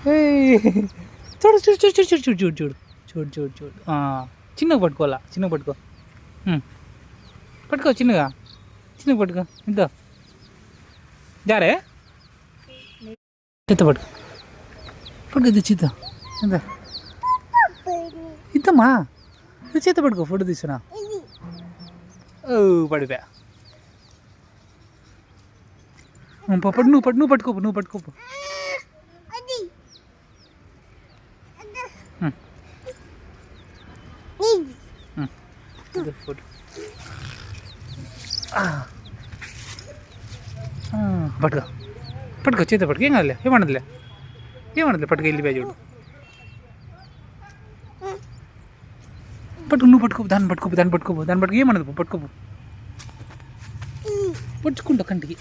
చూడు చూడు చూడు చూడు చూడు చూడు చూడు చూడు చూడు చూడు చిన్నగా పట్టుకోవాలా చిన్నగా పట్టుకో పట్టుకో చిన్నగా పట్టుకో ఇంత జారే చేత పట్టుకో పట్టుకో ఇది చిత్త ఇంత ఇంతమ్మా ఇది చేత పట్టుకో ఫోటో తీసుకురా పడిపోయా పట్టు నువ్వు పట్టుకోపు ఫోటో పట్టుకో చేత పట్టుకో ఏమన్నదిలే పట్టుకో వెళ్ళిపోయా చూడు నువ్వు దాన్ని పట్టుకోపు ఏమన్నది పట్టుకోపు పట్టుకుంటా కంటికి